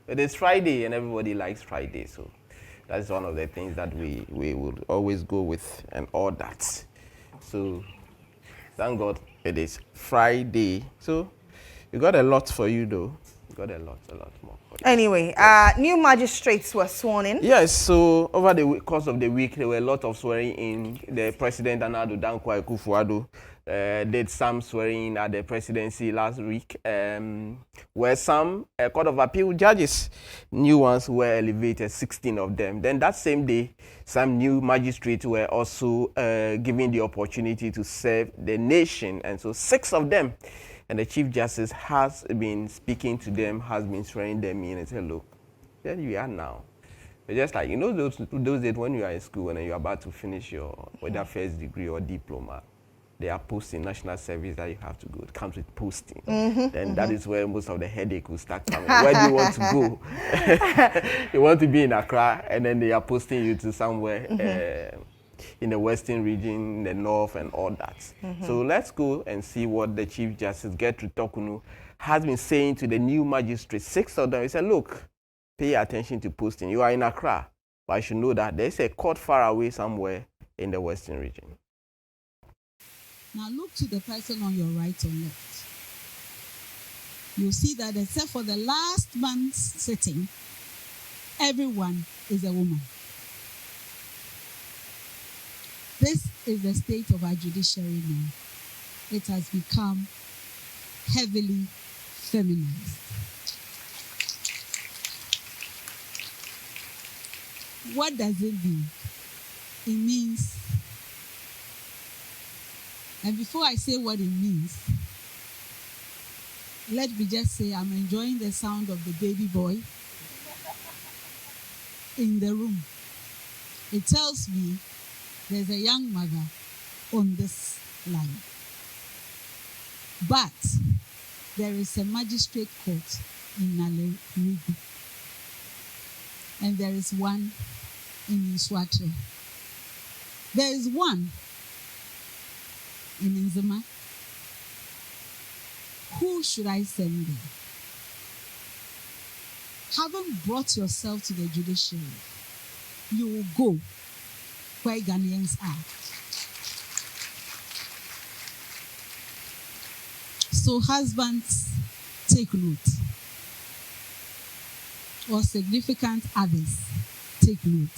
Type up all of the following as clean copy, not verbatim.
It is Friday, and everybody likes Friday, so that's one of the things that we would always go with and all that. So thank God it is Friday. So we got a lot for you, though. We got a lot more for you. Anyway, yes. New magistrates were sworn in. Yes, so over the course of the week, there were a lot of swearing in. The President, Dankwa Akufo-Addo, did some swearing in at the presidency last week, where some Court of Appeal judges, new ones were elevated, 16 of them. Then that same day, some new magistrates were also given the opportunity to serve the nation, and so 6 of them. And the Chief Justice has been speaking to them, has been swearing them in and said, look, there you are now. It's just like, you know, those days when you are in school and you're about to finish your whether first degree or diploma, they are posting national service that you have to go. It comes with posting. Then that is where most of the headache will start coming. Where do you want to go? You want to be in Accra, and then they are posting you to somewhere in the western region, the north, and all that. So let's go and see what the Chief Justice, Gertrude Tokunu, has been saying to the new magistrates. 6 of them, he said, look, pay attention to posting. You are in Accra, but I should know that there's a court far away somewhere in the western region. Now look to the person on your right or left. You'll see that except for the last month's sitting, everyone is a woman. This is the state of our judiciary now. It has become heavily feminized. What does it mean? It means, and before I say what it means, let me just say I'm enjoying the sound of the baby boy in the room. It tells me there's a young mother on this line. But there is a magistrate court in Nalerigu, and there is one in Inusah. There is one in Inzima. Who should I send there? Having brought yourself to the judiciary, you will go where Ghanaians are. So husbands, take note. Or significant others, take note.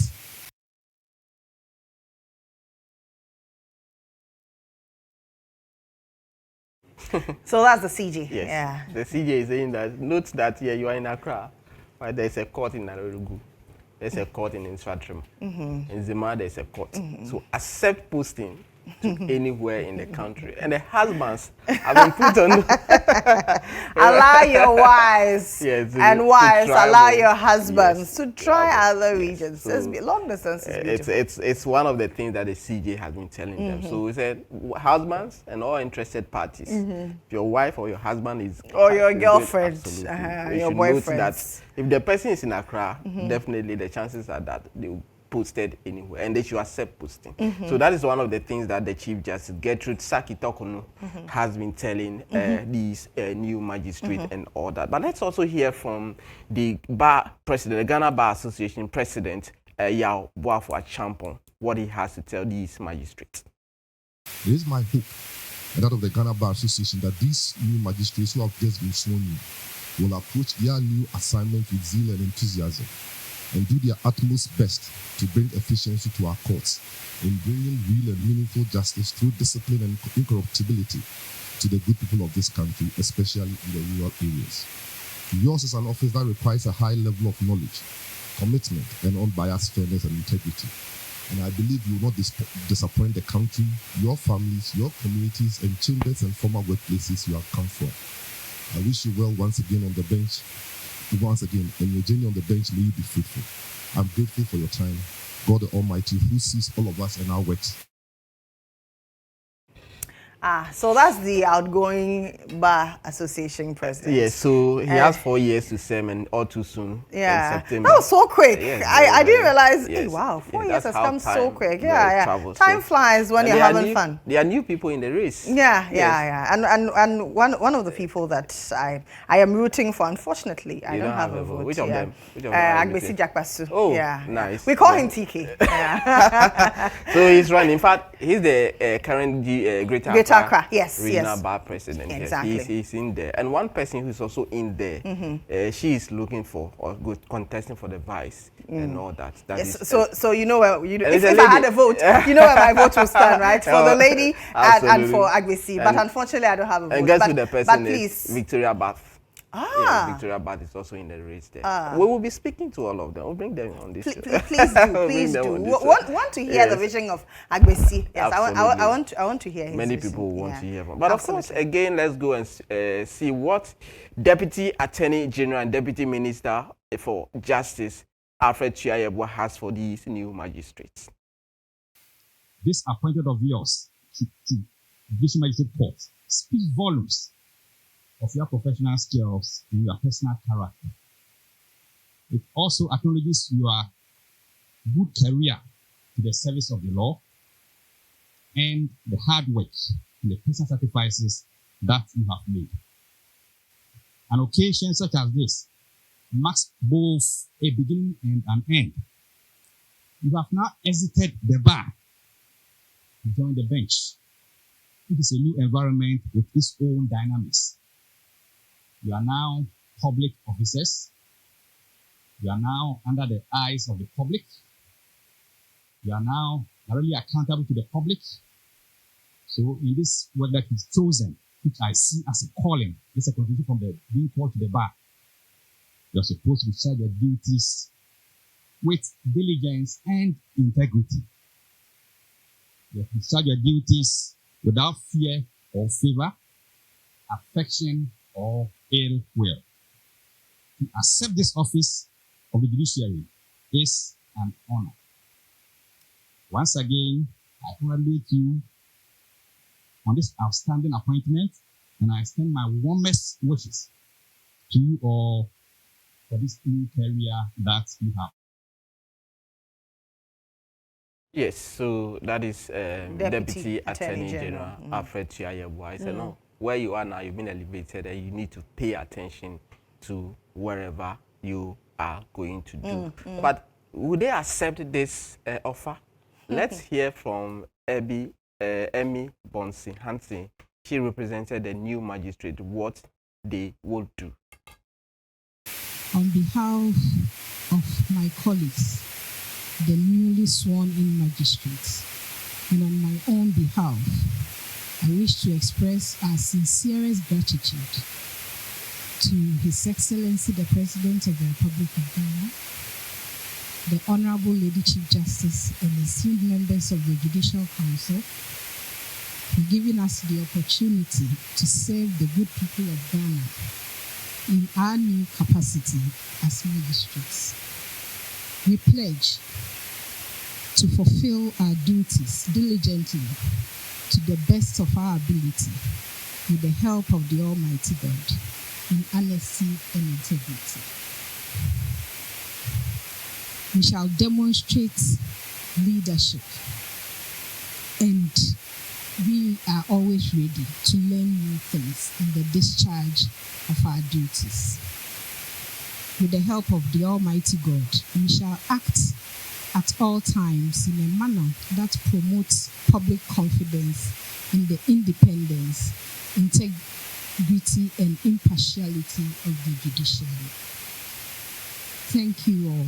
So that's the CJ. Yes. Yeah. The CJ is saying that, note that you are in Accra, but there's a court in Nalerigu. There's a court in Inusah. In Zima, there's a court. So accept posting to anywhere in the country. And the husbands have been put on. Allow your wives and wives, allow your husbands to try other regions. So long distance is beautiful. It's one of the things that the CJ has been telling them. So we said, husbands and all interested parties, if your wife or your husband is... Or your girlfriend, your boyfriend. That if the person is in Accra, definitely the chances are that they will posted anywhere, and they should accept posting. So that is one of the things that the Chief Justice, Gertrude Tokunu, has been telling these new magistrates and all that. But let's also hear from the bar president, the Ghana Bar Association president, Yao Boafo Champon, what he has to tell these magistrates. It is my hope, and that of the Ghana Bar Association, that these new magistrates who have just been sworn in will approach their new assignment with zeal and enthusiasm, and do their utmost best to bring efficiency to our courts in bringing real and meaningful justice through discipline and incorruptibility to the good people of this country, especially in the rural areas. Yours is an office that requires a high level of knowledge, commitment, and unbiased fairness and integrity. And I believe you will not disappoint the country, your families, your communities, and chambers and former workplaces you have come from. I wish you well once again on the bench. Once again, and your journey on the bench, may you be fruitful. I'm grateful for your time. God the Almighty, who sees all of us and our works. So that's the outgoing Bar Association president. Yes, so he has 4 years to serve and all too soon. Yeah, in September. that was so quick. Yes, I didn't realize. Yes, Hey, wow, 4 yes, years has come so quick. Travels, Time flies when you're having fun. There are new people in the race. Yeah. And one of the people that I am rooting for, unfortunately, I don't have a vote. Which of them? Agbesi Jakpasu. Oh, yeah, nice. We call him TK. Yeah. So he's running. In fact, he's the current Greater Accra. Yes. Regional Bar president. Exactly. Yes, he's in there. And one person who's also in there, she is looking for or contesting for the vice and all that. So you know where if I had a vote, you know where my vote will stand, right? For the lady and for Agbesi. But unfortunately, I don't have a vote. And guess who the person is? Victoria Bath. Yeah, Victoria Bath is also in the race there. We will be speaking to all of them. We'll bring them on this show. Please do. Want to hear the vision of Agbesi? Yes, I want to hear his Many vision. people want to hear from. But of course, again, let's go and see what Deputy Attorney General and Deputy Minister for Justice Alfred Chiayebwa has for these new magistrates. This appointment of yours to Judicial Magistrate Court speaks volumes of your professional skills and your personal character. It also acknowledges your good career to the service of the law and the hard work and the personal sacrifices that you have made. An occasion such as this marks both a beginning and an end. You have now exited the bar to join the bench. It is a new environment with its own dynamics. You are now public officers. You are now under the eyes of the public. You are now really accountable to the public. So in this work that is chosen, which I see as a calling, it's a contribution from the being called to the bar. You are supposed to discharge your duties with diligence and integrity. You have to discharge your duties without fear or favor, affection, or ill will. To accept this office of the judiciary is an honor. Once again, I congratulate you on this outstanding appointment, and I extend my warmest wishes to you all for this new career that you have. Yes, so that is Deputy Attorney General Alfred Chiayebwa. I said, no, where you are now, you've been elevated, and you need to pay attention to wherever you are going to do. But would they accept this offer? Let's hear from Emmy Bonsi Hansen. She represented the new magistrate, what they will do. On behalf of my colleagues, the newly sworn in magistrates, and on my own behalf, I wish to express our sincerest gratitude to His Excellency the President of the Republic of Ghana, the Honorable Lady Chief Justice and esteemed members of the Judicial Council for giving us the opportunity to serve the good people of Ghana in our new capacity as magistrates. We pledge to fulfill our duties diligently to the best of our ability with the help of the Almighty God in honesty and integrity. We shall demonstrate leadership, and we are always ready to learn new things in the discharge of our duties. With the help of the Almighty God, we shall act at all times in a manner that promotes public confidence in the independence, integrity, and impartiality of the judiciary. Thank you all.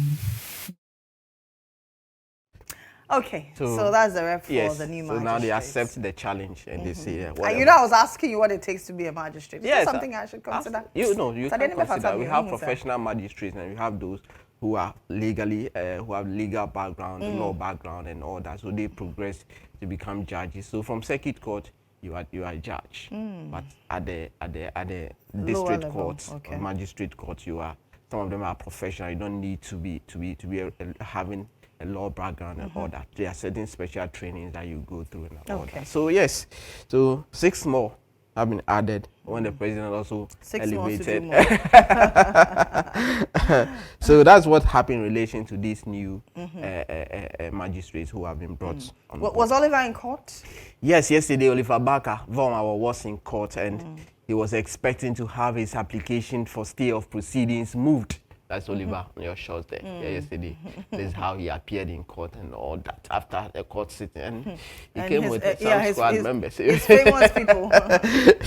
Okay, so that's the rep for the new magistrate. So now they accept the challenge and they say, you know, I was asking you what it takes to be a magistrate. Yes, is that something I should consider? You can consider. We have professional magistrates and we have those who are legally, who have legal background, law background and all that. So they progress to become judges. So from circuit court, you are a judge. But at the district court or magistrate court, you are, some of them are professional. You don't need to be having a law background and all that. There are certain special trainings that you go through and all that. So yes, so 6 more have been added when the president also 6 elevated. more to do more. So that's what happened in relation to these new magistrates who have been brought on board. Was Oliver in court? Yes, yesterday Oliver Banka was in court, and he was expecting to have his application for stay of proceedings moved. That's Oliver on your shows there. Yeah, yesterday. This is how he appeared in court and all that after the court sitting. And he came with some squad members. His famous people.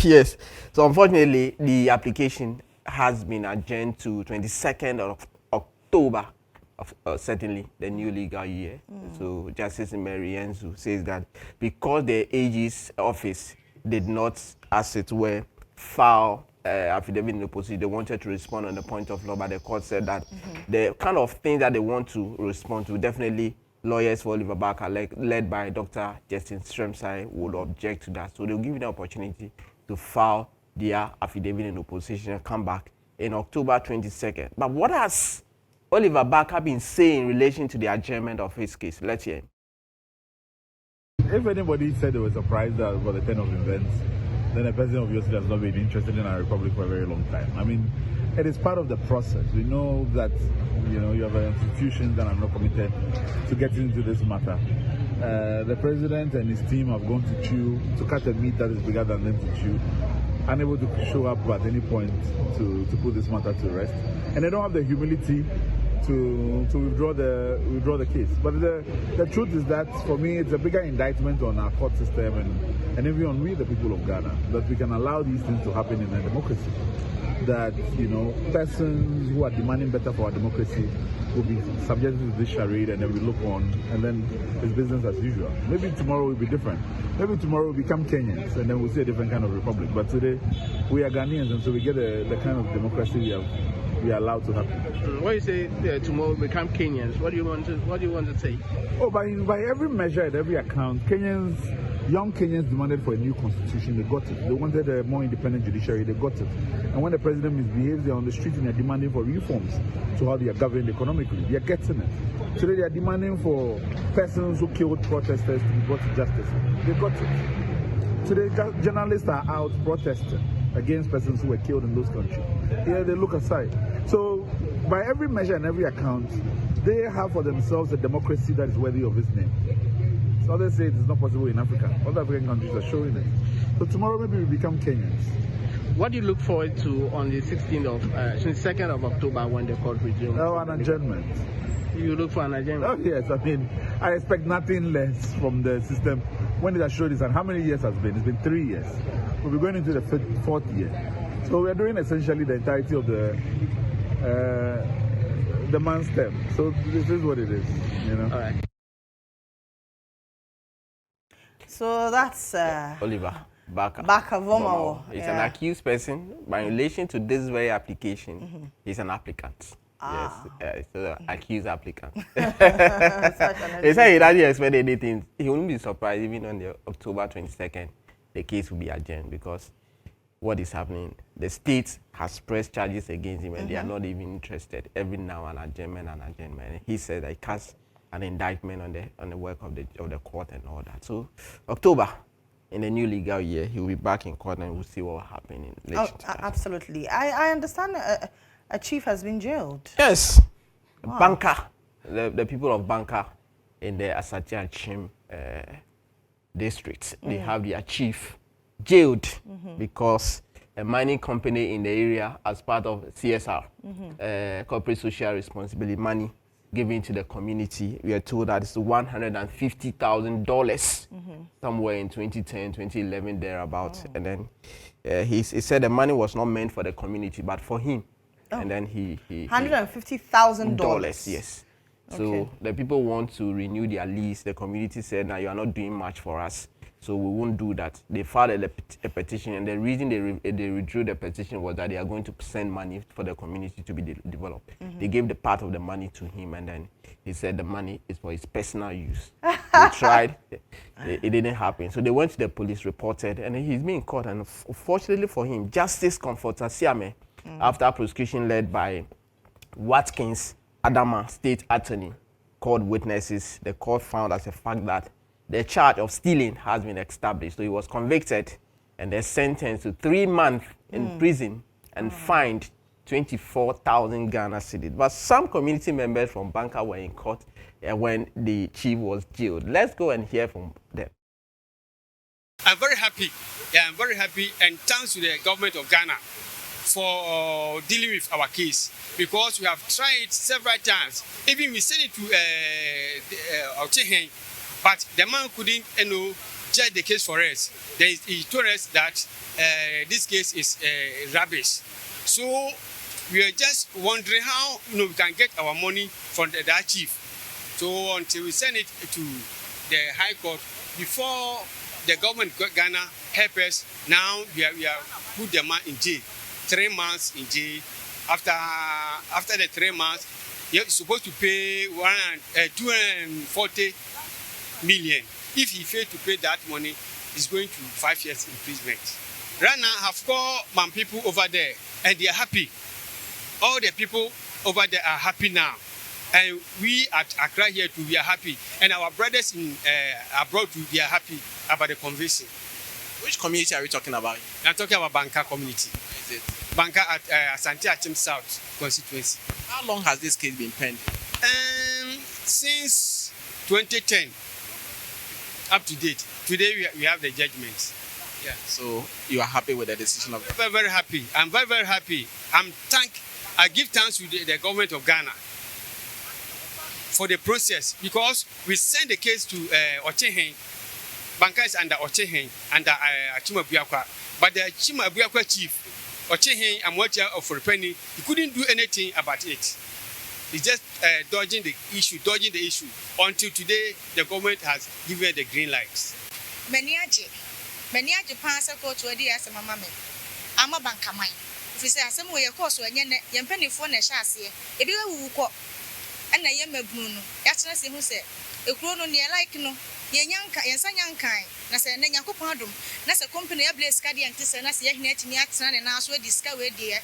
Yes. So unfortunately, the application has been adjourned to 22nd of October, of certainly the new legal year. So Justice Mary Enzu says that because the AG's office did not, as it were, file affidavit in the opposition, they wanted to respond on the point of law, but the court said that the kind of things that they want to respond to, definitely lawyers for Oliver Banka, led by Dr. Justin Stremsai, would object to that. So they'll give you the opportunity to file their affidavit in opposition and come back in October 22nd. But what has Oliver Banka been saying in relation to the adjournment of his case? Let's hear him. If anybody said they were surprised about the turn of events, then the president obviously has not been interested in our republic for a very long time. I mean, it is part of the process. We know that, you have institutions that are not committed to getting into this matter. The president and his team have gone to cut a meat that is bigger than them to chew, unable to show up at any point to put this matter to rest. And they don't have the humility to withdraw the case. But the truth is that, for me, it's a bigger indictment on our court system and even on we, the people of Ghana, that we can allow these things to happen in a democracy. That, persons who are demanding better for our democracy will be subjected to this charade, and then we look on, and then it's business as usual. Maybe tomorrow will be different. Maybe tomorrow we'll become Kenyans, and then we'll see a different kind of republic. But today, we are Ghanaians, and so we get the kind of democracy we are allowed to happen. What you say tomorrow we become Kenyans? What do you want to say? Oh, by every measure and every account, young Kenyans demanded for a new constitution. They got it. They wanted a more independent judiciary. They got it. And when the president misbehaves, they're on the street and they're demanding for reforms to how they are governed economically. They are getting it. Today they are demanding for persons who killed protesters to be brought to justice. They got it. Today journalists are out protesting against persons who were killed in those countries. Here they look aside. So by every measure and every account, they have for themselves a democracy that is worthy of its name. So others say it is not possible in Africa. Other African countries are showing it. So tomorrow maybe we become Kenyans. What do you look forward to on the 22nd of October when the court resumes? Oh, an adjournment. You look for an adjournment? Oh yes, I mean, I expect nothing less from the system. When it has showed this, and how many years has been? It's been 3 years. We'll be going into the 4th year. So we are doing essentially the entirety of the man's term. So this is what it is, All right. So that's Oliver Banka. He's an accused person. By relation to this very application, he's an applicant. Yes, so accused applicant. He said he didn't expect anything. He wouldn't be surprised even on the October 22nd, the case will be adjourned, because what is happening, the state has pressed charges against him and they are not even interested. Every now an adjournment. He said that he casts an indictment on the work of the court and all that. So October, in the new legal year, he will be back in court and we'll see what will happen in relation to that. Absolutely. I understand a chief has been jailed. Yes. Wow. Banka, the people of Banka in the Asante Achim district, they have their chief jailed because a mining company in the area, as part of CSR, corporate social responsibility, money given to the community, we are told that it's $150,000 somewhere in 2010, 2011, thereabouts. And then he said the money was not meant for the community, but for him. And then he $150,000. Yes. So the people want to renew their lease. The community said, "Now you are not doing much for us, so we won't do that." They filed a petition, and the reason they withdrew the petition was that they are going to send money for the community to be developed. They gave the part of the money to him, and then he said the money is for his personal use. They tried, it didn't happen. So they went to the police, reported, and he's being caught. And fortunately for him, Justice Comforter Siame, after prosecution led by Watkins Adama State Attorney, court witnesses, the court found as a fact that the charge of stealing has been established. So he was convicted and then sentenced to 3 months in prison and fined 24,000 Ghana cedis. But some community members from Banka were in court when the chief was jailed. Let's go and hear from them. I'm very happy. Yeah, I'm very happy, and thanks to the government of Ghana for dealing with our case, because we have tried several times. Even we sent it to GHOne, but the man couldn't, judge the case for us. Then he told us that this case is rubbish. So we are just wondering how we can get our money from that chief. So until we send it to the High Court, before the government of Ghana help us, now we are put the man in jail, 3 months in jail. After the 3 months, you're supposed to pay 240 million. If he failed to pay that money, he's going to 5 years imprisonment. Right now, I have called my people over there, and they are happy. All the people over there are happy now. And we at Accra here too, we are happy. And our brothers in abroad too, we are happy about the conviction. Which community are we talking about? I'm talking about Banka community. Is it? Banka at Asante Achim South constituency. How long has this case been pending? Since 2010, up to date. Today we have the judgment. Yeah. So you are happy with the decision of the very, very happy. I'm very, very happy. I give thanks to the government of Ghana for the process, because we sent the case to GHOne. Banka is under GHOne, under Achima Buakwa. But the Achima Buakwa chief, GHOne and Murtala of Penny, he couldn't do anything about it. He's just dodging the issue until today the government has given the green lights. Many pastor go to a dear as a mamma. I'm a banker mine. If you say some way, of course, when you're penny for a chassis, if you will call and I am a Bruno, that's not who said, a chrono near like no, young son young kind, Nasa and Yanko Padum, Nasa company, a blaze caddy and Tissa, Nasa Yanet in Yatsan and Asway discovered dear.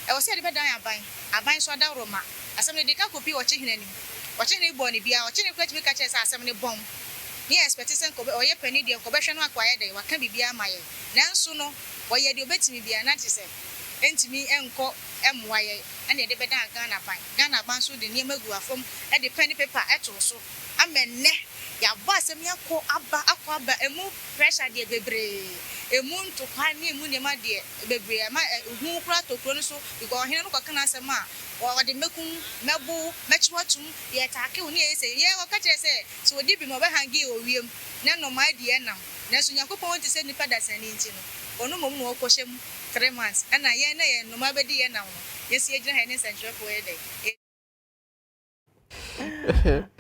I was said about I buy Swada Roma. As some of the copy watching any bonny be our chinny catch me catches as some bomb. Yes, but it's or your penny, the conversion acquired, what can be my nan sooner, why you bet me be an artist. And to me, Enco, MY, and the better Ghana pine. Ghana Bansu, the Niamagua from at the penny paper at also. I mean, ya boss, and Yako Abba, Aquaba, a move pressure, dear baby. A moon to Piny Moon, my dear baby, who crack to Chronoso, you go here, Canasama, or the Mekun, Mabu, Matchwatchum, the attack you say, yeah, what I say, so deep in my hangy or William, none of my dear now. Nasu Yako want to send the pedas and engine. Or no more question 3 months, and I no my baby now. Yes, you're Johannes and Joe.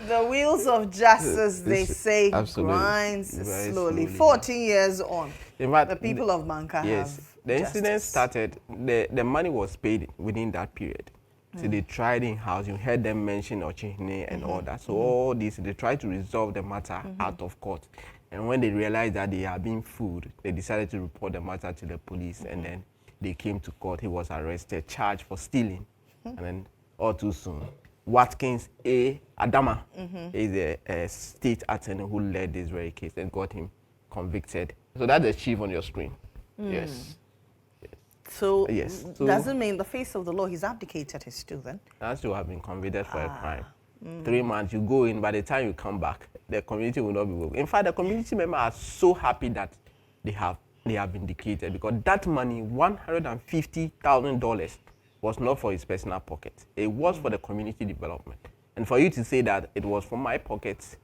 The wheels of justice, they say, grinds slowly. 14 years on, the people of Banka have the incident started, the money was paid within that period. So they tried in-house, you heard them mention GHOne and all that. So all this, they tried to resolve the matter out of court. And when they realized that they are being fooled, they decided to report the matter to the police, and then they came to court. He was arrested, charged for stealing, and then all too soon, Watkins A. Adama is a state attorney who led this very case and got him convicted. So that's the chief on your screen. Yes. So does it mean the face of the law, he's abdicated his stool then? That's to have been convicted for a crime. 3 months, you go in, by the time you come back, the community will not be working. In fact, the community members are so happy that they have been vindicated, because that money, $150,000, was not for his personal pocket. It was for the community development. And for you to say that it was from my pockets,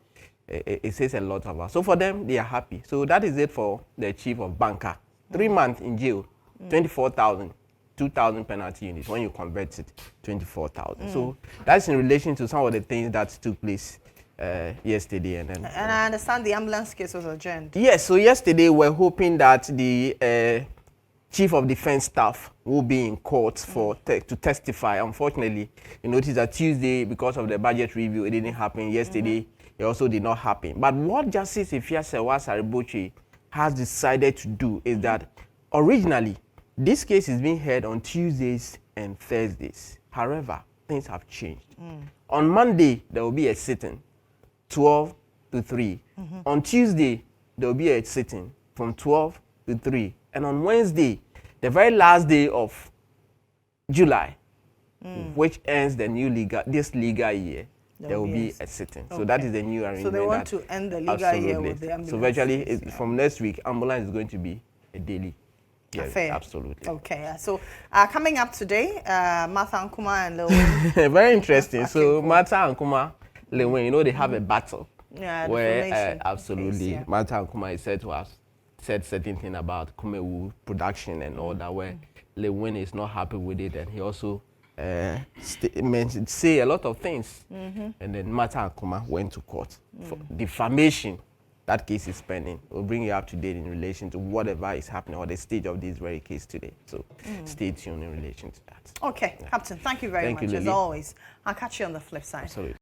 it says a lot about. So for them, they are happy. So that is it for the chief of Banka. 3 months in jail, 24,000. 2,000 penalty units. When you convert it, 24,000. So that's in relation to some of the things that took place yesterday. And I understand the ambulance case was adjourned. Yes, so yesterday we're hoping that the chief of defense staff will be in court to testify. Unfortunately, you notice that Tuesday, because of the budget review, it didn't happen. Yesterday, it also did not happen. But what Justice Ifiasewa Saribochi has decided to do is that originally, this case is being heard on Tuesdays and Thursdays. However, things have changed. On Monday, there will be a sitting, 12 to 3. On Tuesday, there will be a sitting from 12 to 3. And on Wednesday, the very last day of July, which ends the new this legal year, there will be a sitting. Okay. So that is the new arrangement. So they want to end the legal year with the ambulance. So virtually, from next week, ambulance is going to be a daily. Yes, affair. Absolutely. Okay, so coming up today, Martha Ankomah and Lilwin. Very interesting. So Martha Ankomah Lilwin, you know, they have a battle. Yeah, where absolutely, case, yeah. Martha Ankomah is said to have said certain thing about Kumewu production and all that, where Lilwin is not happy with it, and he also say a lot of things. And then Martha Ankomah went to court for defamation. That case is pending. We'll bring you up to date in relation to whatever is happening or the stage of this very case today. So stay tuned in relation to that. Okay, yeah. Captain, thank you very much, as always. I'll catch you on the flip side. Absolutely.